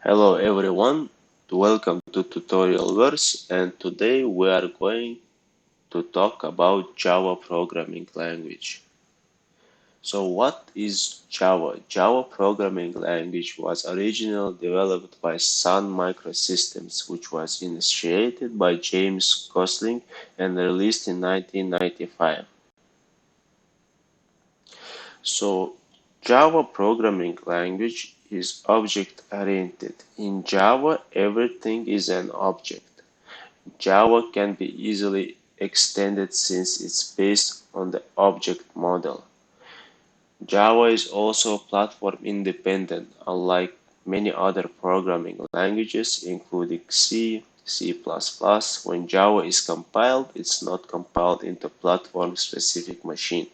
Hello everyone, welcome to Tutorial Verse, and today we are going to talk about Java programming language. So what is Java? Java programming language was originally developed by Sun Microsystems, which was initiated by James Gosling and released in 1995. So Java programming language is object-oriented. In Java, everything is an object. Java can be easily extended since it's based on the object model. Java is also platform independent, unlike many other programming languages, including C, C++. When Java is compiled, it's not compiled into platform-specific machine,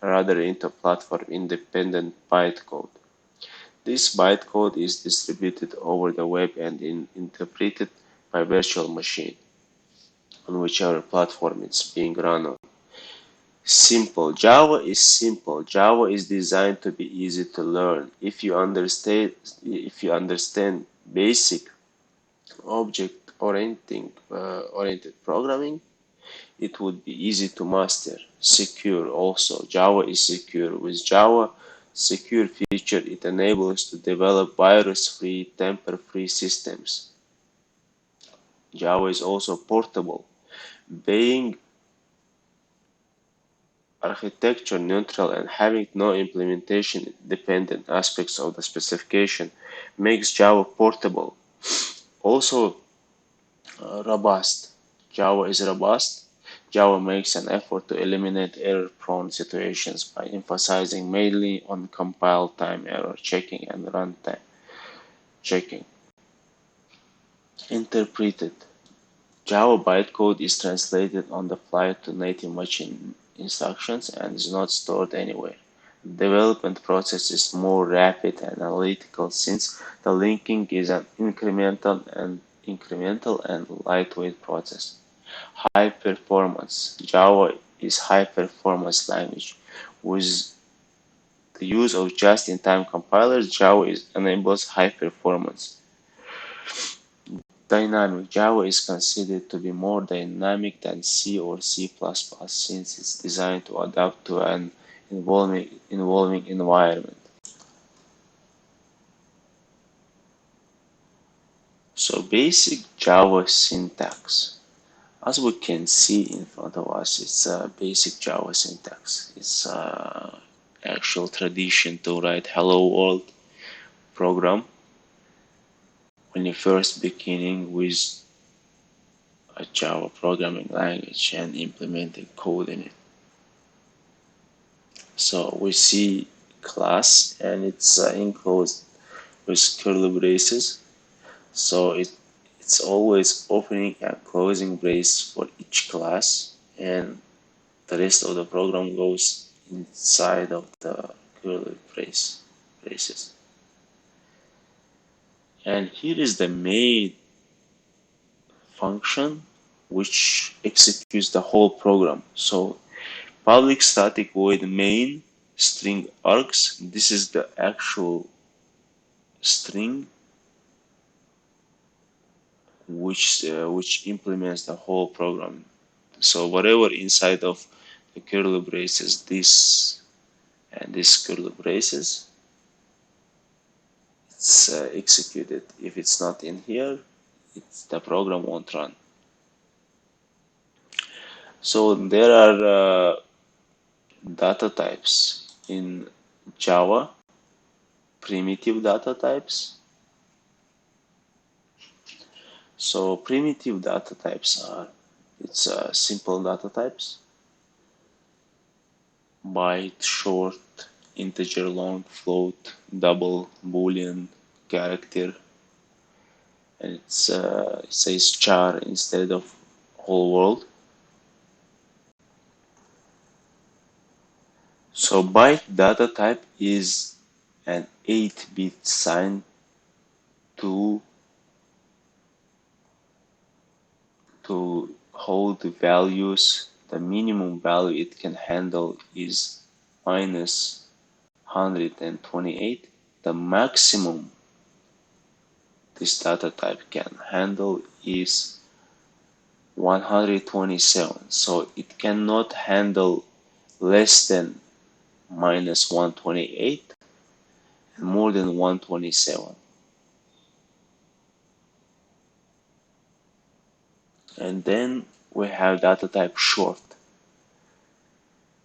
rather into platform-independent bytecode. This bytecode is distributed over the web and interpreted by virtual machine on whichever platform it's being run on. Simple. Java is simple. Java is designed to be easy to learn. If you understand basic object oriented programming, it would be easy to master. Secure also. Java is secure. With Java secure feature, it enables to develop virus-free, tamper-free systems. Java is also portable. Being architecture neutral and having no implementation dependent aspects of the specification makes Java portable. Also robust. Java is robust. Java makes an effort to eliminate error-prone situations by emphasizing mainly on compile time error checking and runtime checking. Interpreted. Java bytecode is translated on the fly to native machine instructions and is not stored anywhere. The development process is more rapid and analytical since the linking is an incremental and lightweight process. High performance. Java is high performance language. With the use of just-in-time compilers, Java enables high performance. Dynamic. Java is considered to be more dynamic than C or C++ since it's designed to adapt to an evolving environment. So basic Java syntax. As we can see in front of us, it's a basic Java syntax. It's a actual tradition to write hello world program when you first beginning with a Java programming language and implementing code in it. So we see class and it's enclosed with curly braces. So it's always opening and closing brace for each class, and the rest of the program goes inside of the curly braces. And here is the main function which executes the whole program. So public static void main string args. This is the actual string which implements the whole program. So whatever inside of the curly braces, this and this curly braces, it's executed. If it's not in here, the program won't run. So there are data types in Java, primitive data types. So primitive data types are simple data types: byte, short, integer, long, float, double, boolean, character, and it says char instead of whole world. So byte data type is an 8-bit sign to hold the values. The minimum value it can handle is minus 128. The maximum this data type can handle is 127. So it cannot handle less than minus 128 and more than 127. And then we have data type short.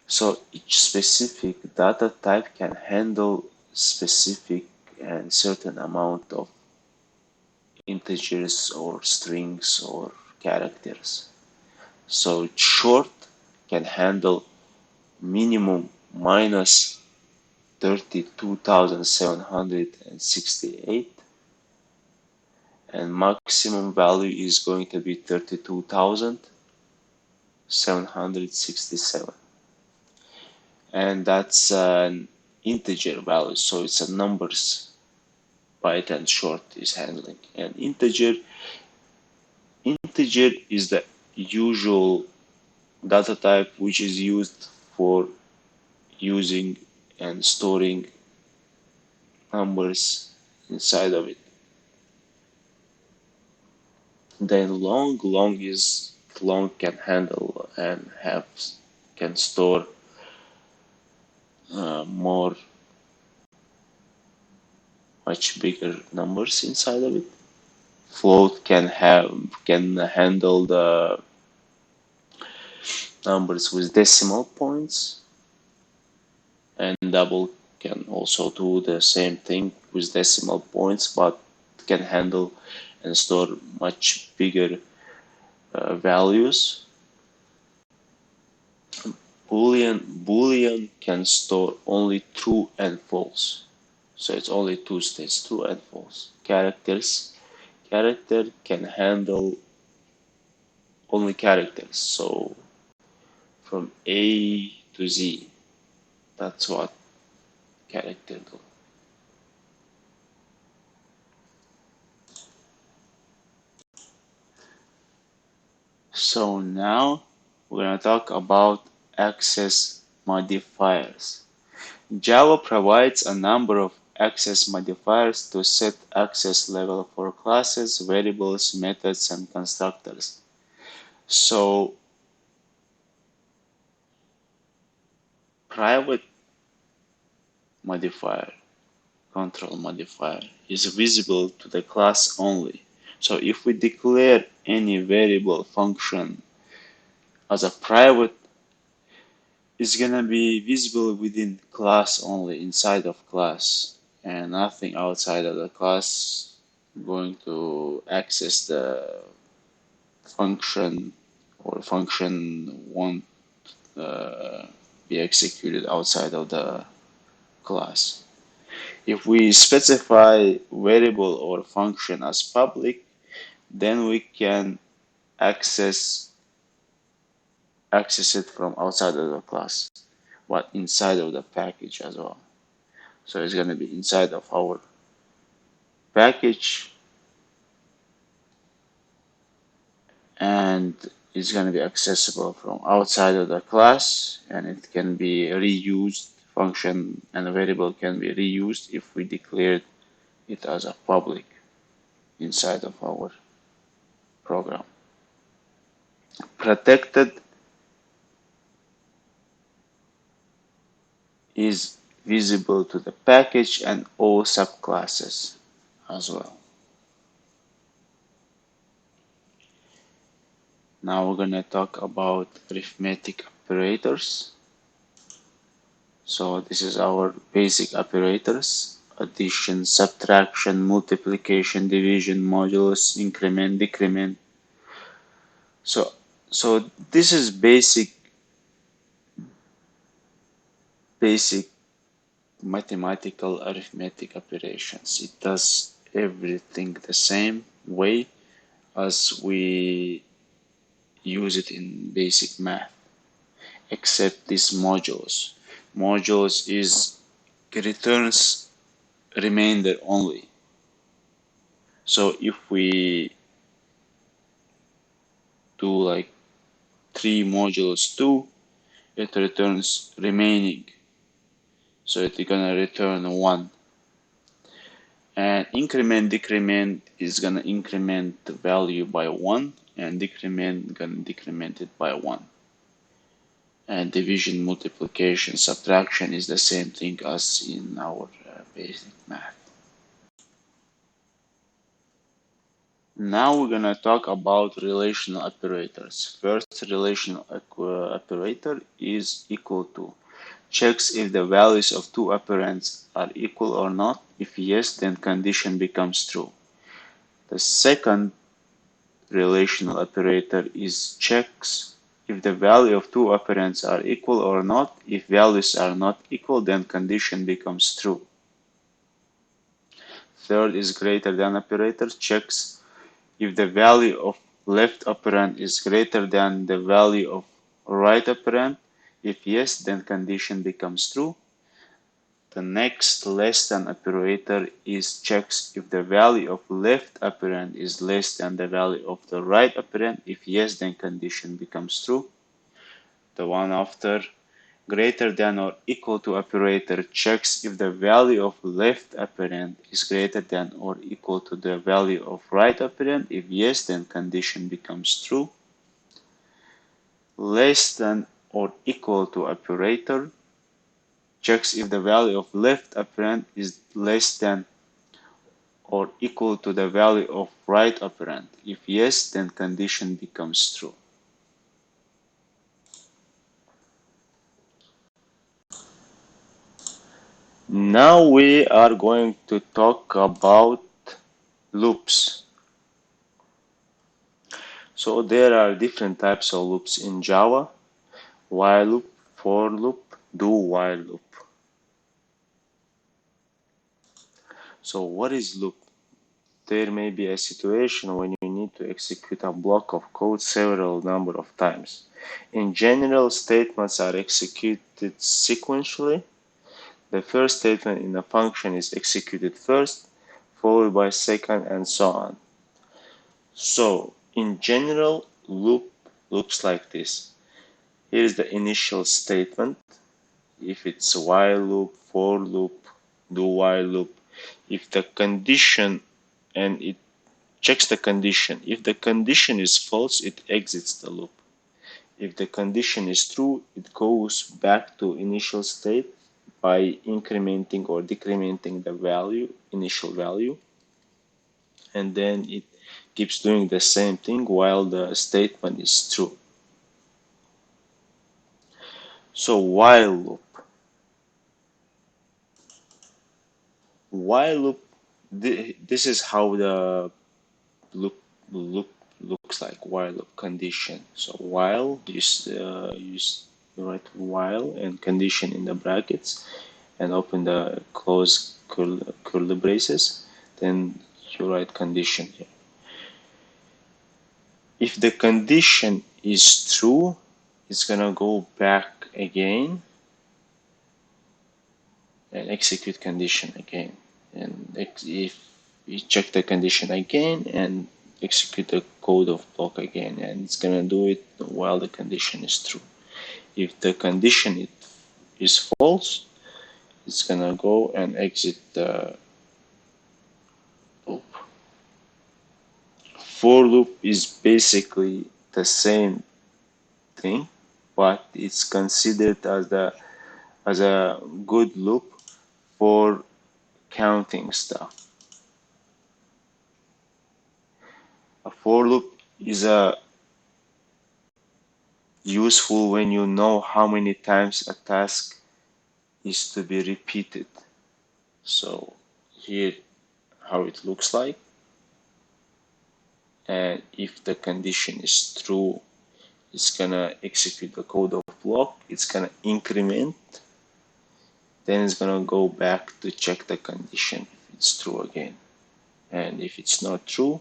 So each specific data type can handle specific and certain amount of integers or strings or characters. So short can handle minimum minus 32,768 and maximum value is going to be 32,767, and that's an integer value, so it's a numbers byte and short is handling. And integer is the usual data type which is used for using and storing numbers inside of it. Then long can handle and have can store more much bigger numbers inside of it. Float can handle the numbers with decimal points, and double can also do the same thing with decimal points, but can handle and store much bigger values. Boolean can store only true and false, so it's only two states, true and false. Character can handle only characters, so from A to Z, that's what character do. So now we're going to talk about access modifiers. Java provides a number of access modifiers to set access level for classes, variables, methods, and constructors. So private modifier, control modifier, is visible to the class only. So if we declare any variable function as a private, it's gonna be visible within class only, inside of class, and nothing outside of the class going to access the function, or function won't be executed outside of the class. If we specify variable or function as public, then we can access it from outside of the class, but inside of the package as well. So it's going to be inside of our package, and it's going to be accessible from outside of the class, and it can be reused. Function and a variable can be reused if we declared it as a public inside of our program. Protected is visible to the package and all subclasses as well. Now we're going to talk about arithmetic operators. So this is our basic operators: addition, subtraction, multiplication, division, modulus, increment, decrement. So this is basic mathematical arithmetic operations. It does everything the same way as we use it in basic math, except this modulus. Modulus is returns remainder only. So if we do like 3 modulus 2, it returns remaining. So it's gonna return 1. And increment decrement is gonna increment the value by 1, and decrement gonna decrement it by 1. And division, multiplication, subtraction is the same thing as in our basic math. Now we're gonna talk about relational operators. First relational operator is equal to. Checks if the values of two operands are equal or not. If yes, then condition becomes true. The second relational operator is checks if the value of two operands are equal or not. If values are not equal, then condition becomes true. Third is greater than operator. Checks if the value of left operand is greater than the value of right operand. If yes, then condition becomes true. The next less than operator is checks if the value of left operand is less than the value of the right operand. If yes, then condition becomes true. The one after greater than or equal to operator checks if the value of left operand is greater than or equal to the value of right operand. If yes, then condition becomes true. Less than or equal to operator checks if the value of left operand is less than or equal to the value of right operand. If yes, then condition becomes true. Now we are going to talk about loops. So there are different types of loops in Java: while loop, for loop, do while loop. So what is loop? There may be a situation when you need to execute a block of code several number of times. In general, statements are executed sequentially. The first statement in a function is executed first, followed by second, and so on. So, in general, loop looks like this. Here is the initial statement. If it's a while loop, for loop, do while loop. If the condition, and it checks the condition. If the condition is false, it exits the loop. If the condition is true, it goes back to initial state by incrementing or decrementing the value, initial value, and then it keeps doing the same thing while the statement is true. So while loop. While loop, this is how the loop looks like, while loop condition. So while you write while and condition in the brackets and open the close curly braces, then you write condition here. If the condition is true, it's gonna go back again and execute condition again. And if you check the condition again and execute the code of block again, and it's gonna do it while the condition is true. If the condition is false, it's gonna go and exit the loop. For loop is basically the same thing, but it's considered as a good loop for counting stuff. A for loop is a useful when you know how many times a task is to be repeated. So here how it looks like, and if the condition is true, it's gonna execute the code of block, it's gonna increment, then it's gonna go back to check the condition if it's true again, and if it's not true,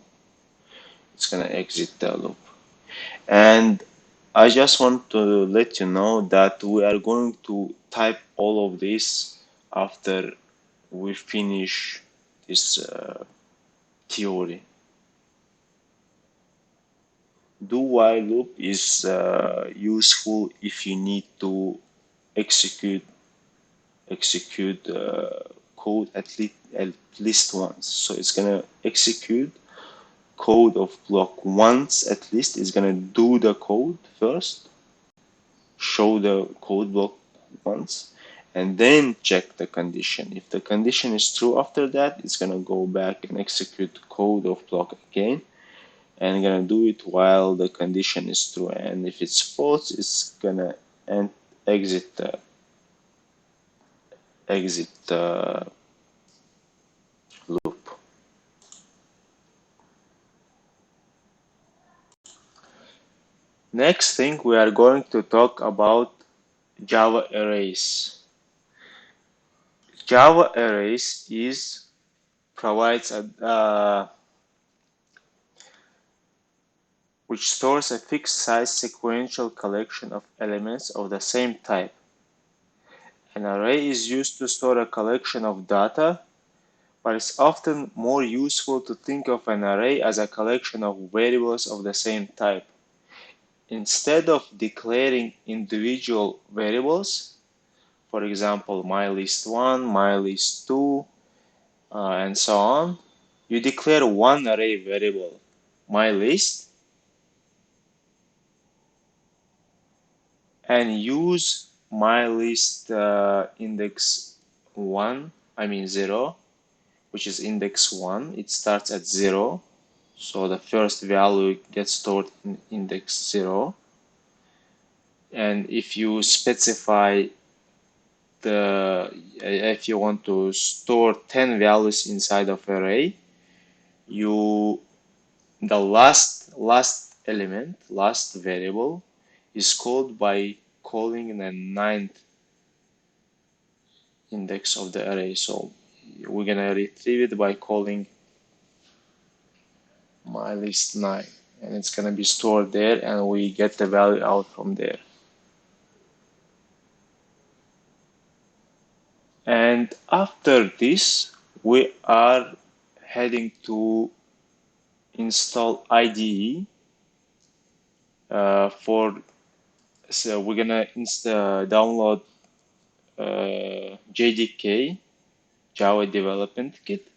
it's gonna exit the loop. And I just want to let you know that we are going to type all of this after we finish this theory. Do while loop is useful if you need to execute code at least once. So it's gonna execute code of block once at least. It's gonna do the code first, show the code block once, and then check the condition. If the condition is true after that, it's gonna go back and execute the code of block again, and gonna do it while the condition is true. And if it's false, it's gonna exit the loop. Next thing, we are going to talk about Java arrays. Java arrays provides which stores a fixed size sequential collection of elements of the same type. An array is used to store a collection of data, but it's often more useful to think of an array as a collection of variables of the same type. Instead of declaring individual variables, for example, mylist1, mylist2, and so on, you declare one array variable, mylist, and use mylist index 1, I mean 0, which is index 1. It starts at 0, so the first value gets stored in index 0. And if you specify if you want to store 10 values inside of array, the last element, last variable, is called by calling the ninth index of the array. So we're gonna retrieve it by calling mylist9, and it's gonna be stored there, and we get the value out from there. And after this, we are heading to install IDE so we're gonna download JDK, Java Development Kit,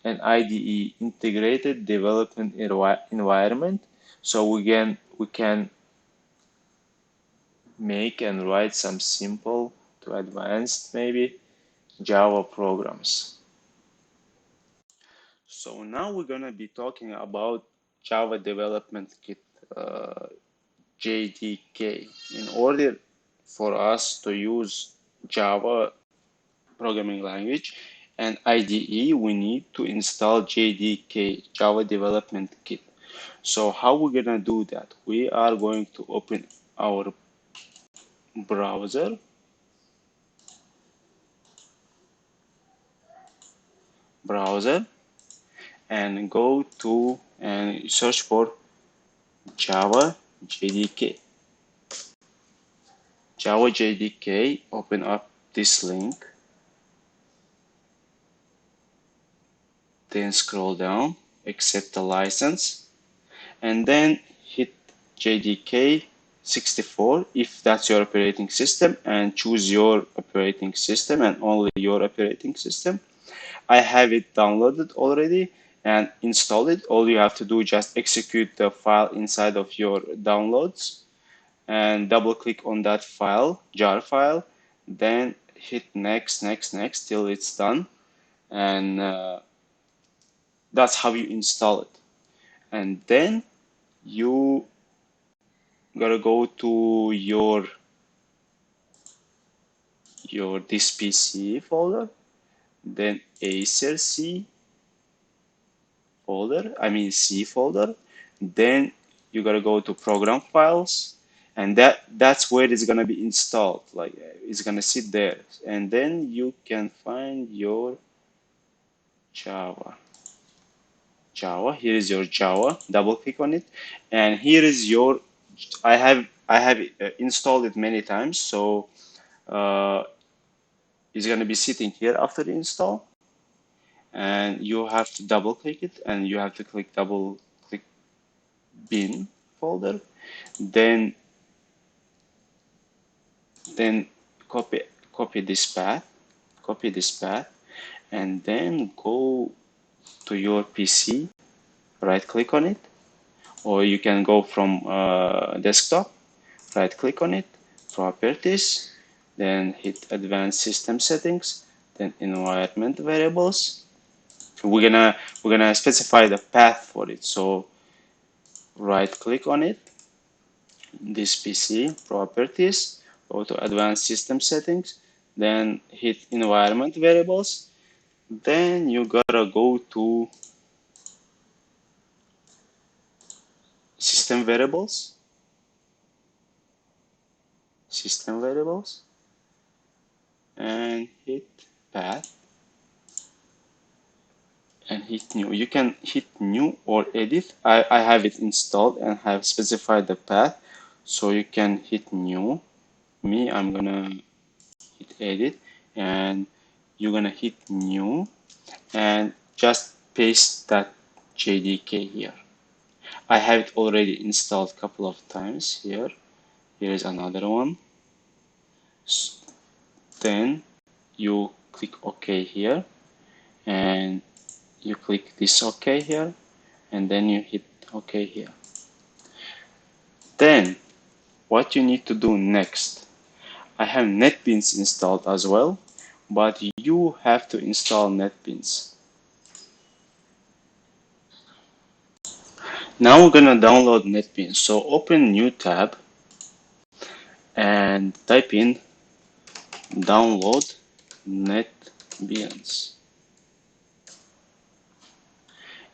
and IDE, Integrated Development Environment. So we can make and write some simple to advanced maybe Java programs. So now we're gonna be talking about Java Development Kit, JDK. In order for us to use Java programming language and IDE, we need to install JDK, Java Development Kit. So how we're gonna do that? We are going to open our browser, and go to and search for Java JDK. Java JDK, open up this link, then scroll down, accept the license, and then hit JDK 64 if that's your operating system, and choose your operating system and only your operating system. I have it downloaded already and installed it. All you have to do is just execute the file inside of your downloads and double click on that file, jar file, then hit next, next, next till it's done. And that's how you install it. And then you gotta go to your this PC folder, then Acer C folder, I mean C folder, then you gotta go to program files, and that's where it's gonna be installed. Like it's gonna sit there, and then you can find your Java. Here is your Java. Double click on it, and here is your. I have installed it many times, so uh, it's gonna be sitting here after the install, and you have to double click it, and you have to double click bin folder, then then copy this path, and then go to your PC, right click on it, or you can go from desktop, right click on it, properties, then hit advanced system settings, then environment variables. We're gonna specify the path for it. So right click on it, this PC, properties, go to advanced system settings, then hit environment variables. Then you gotta go to system variables, system variables, and hit path and hit new. You can hit new or edit. I have it installed and have specified the path, so you can hit new. I'm gonna hit edit, and you're gonna hit new and just paste that JDK here. I have it already installed a couple of times here. Here is another one. Then you click OK here, and you click this OK here, and then you hit OK here. Then what you need to do next, I have NetBeans installed as well, but you have to install NetBeans. Now we're gonna download NetBeans. So open new tab and type in download NetBeans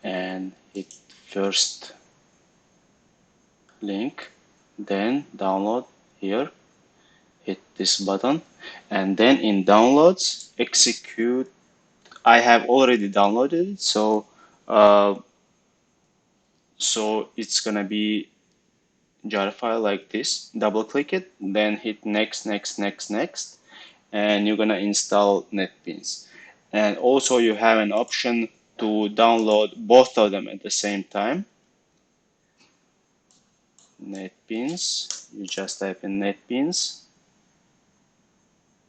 and hit first link, then download here, hit this button, and then in downloads execute. I have already downloaded it, uh, so it's gonna be jar file like this. Double click it, then hit next, next, next, next, and you're gonna install NetBeans. And also you have an option to download both of them at the same time. NetBeans, you just type in NetBeans,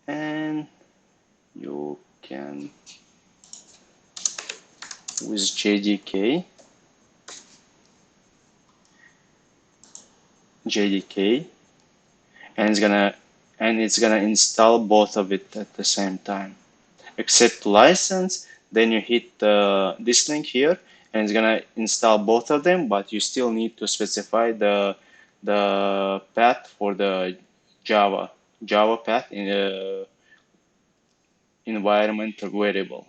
and you can with JDK, and it's gonna install both of it at the same time. Accept license, then you hit this link here, and it's gonna install both of them, but you still need to specify the path for the Java path in the environment variable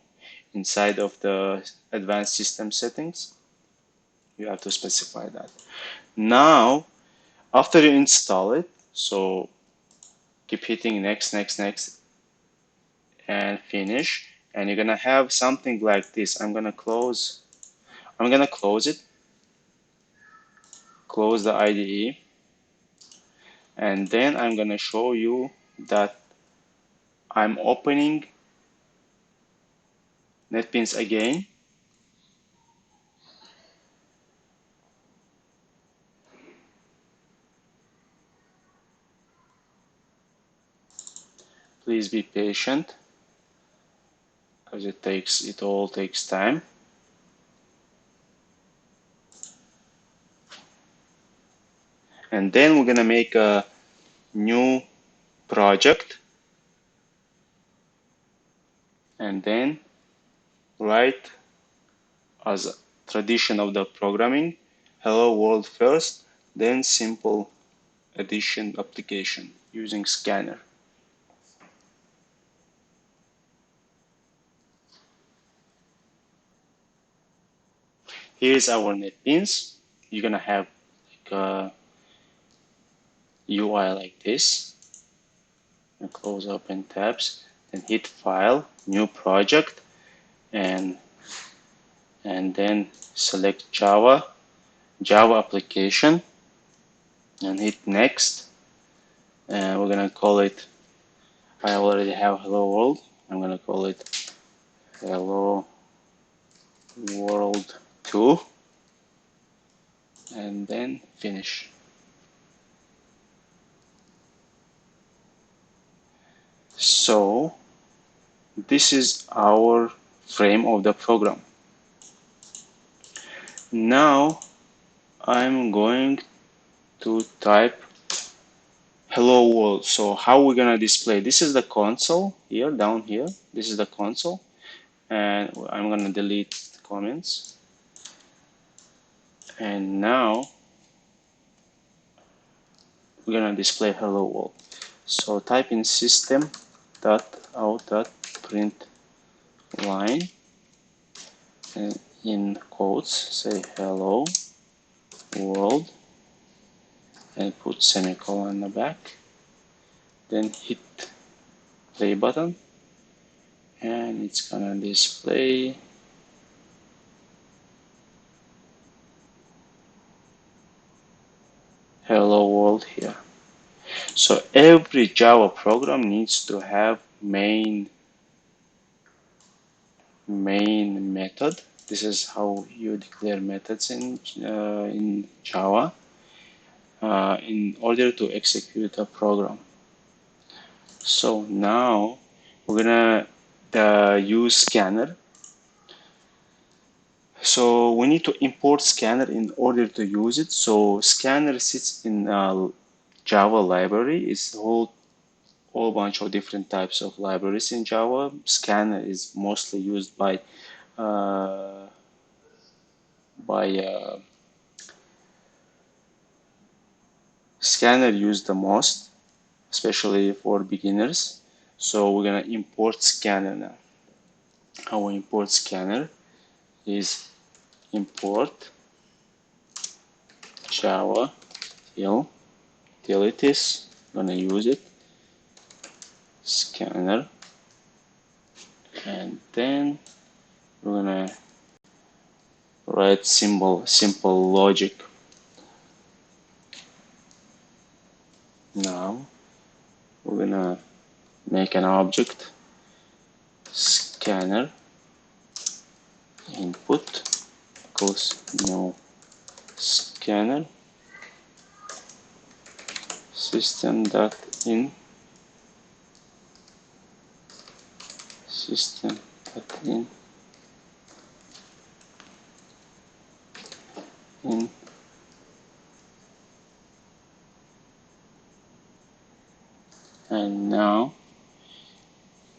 inside of the advanced system settings. You have to specify that. Now, after you install it, so keep hitting next, next, next, and finish. And you're gonna have something like this. I'm gonna close it, close the IDE, and then I'm gonna show you that I'm opening NetBeans again. Please be patient as it all takes time. And then we're gonna make a new project, and then write as tradition of the programming, hello world first, then simple addition application using scanner. Here's our NetBeans. You're gonna have like a UI like this. And close open tabs, then hit file, new project, and then select Java application, and hit next. And we're gonna call it, I already have hello world. I'm gonna call it hello world 2, and then finish. So this is our frame of the program. Now I'm going to type hello world. So how we're gonna display? This is the console here, down here. This is the console, and I'm gonna delete comments. And now we're gonna display hello world. So type in system dot out dot print line, and in quotes say hello world, and put semicolon in the back. Then hit play button, and it's gonna display hello world here. So every Java program needs to have main method. This is how you declare methods in Java in order to execute a program. So now we're gonna use scanner. So we need to import scanner in order to use it. So scanner sits in Java library. It's a whole bunch of different types of libraries in Java. Scanner is mostly used uh, by scanner used the most, especially for beginners. So we're gonna import scanner now. How we import scanner is import Java utilities. Gonna use it scanner, and then we're gonna write simple logic. Now we're gonna make an object scanner input equals no scanner system.in system.in in and now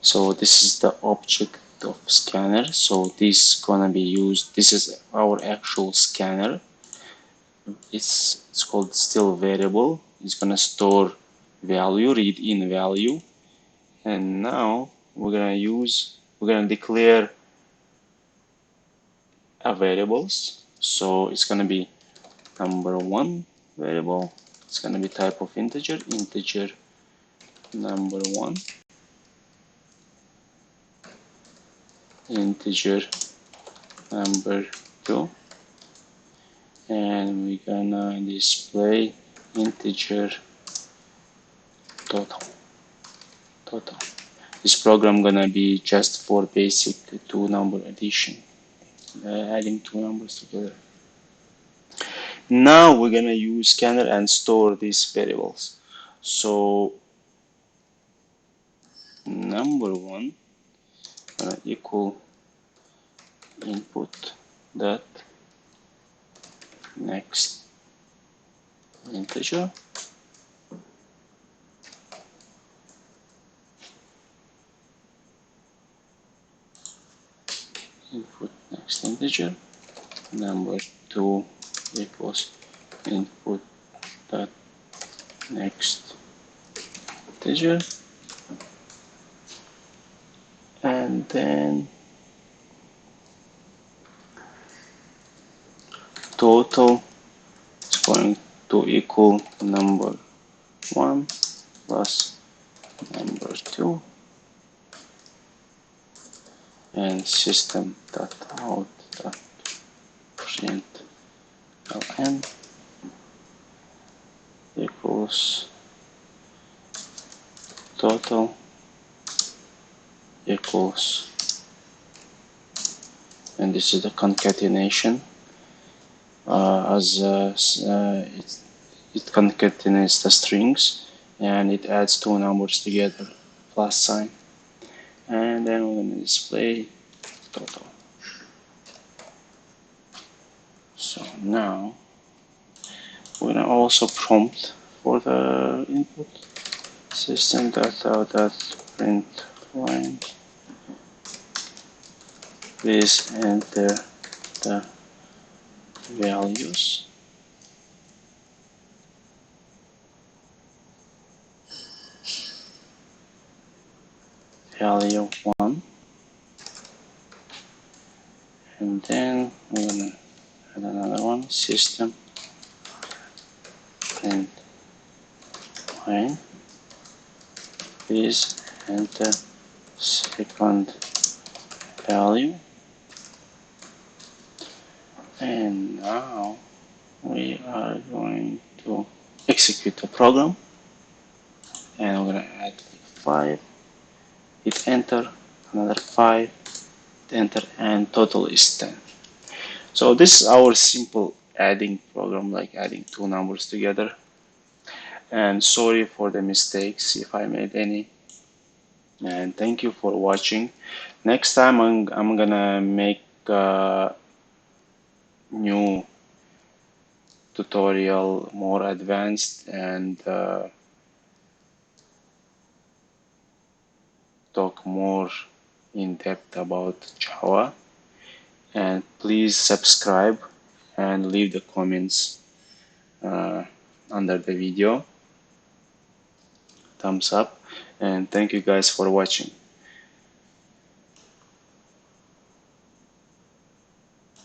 so this is the object of scanner. So this gonna be used. This is our actual scanner. It's called still variable. It's gonna store value, read in value, and now we're gonna declare a variables. So it's gonna be number one variable. It's gonna be type of integer number one, integer number two, and we're gonna display integer total. This program gonna be just for basic two number addition, adding two numbers together. Now we're gonna use scanner and store these variables. So number one equal input dot next integer, input next integer. Number two equals input dot next integer, and then total is going to equal number one plus number two, and system dot out dot print ln equals total equals, and this is the concatenation it concatenates the strings, and it adds two numbers together plus sign, and then we're going to display total. So now we're gonna also prompt for the input system data that print line. Please enter the values. Value 1, and then we're gonna add another one, system print line. Please enter second value. And now we are going to execute the program, and we're going to add 5, hit enter, another 5, hit enter, and total is 10. So this is our simple adding program, like adding two numbers together. And sorry for the mistakes if I made any. And thank you for watching. Next time I'm gonna make a new tutorial, more advanced, and talk more in depth about Java. And please subscribe and leave the comments under the video. Thumbs up, and thank you guys for watching.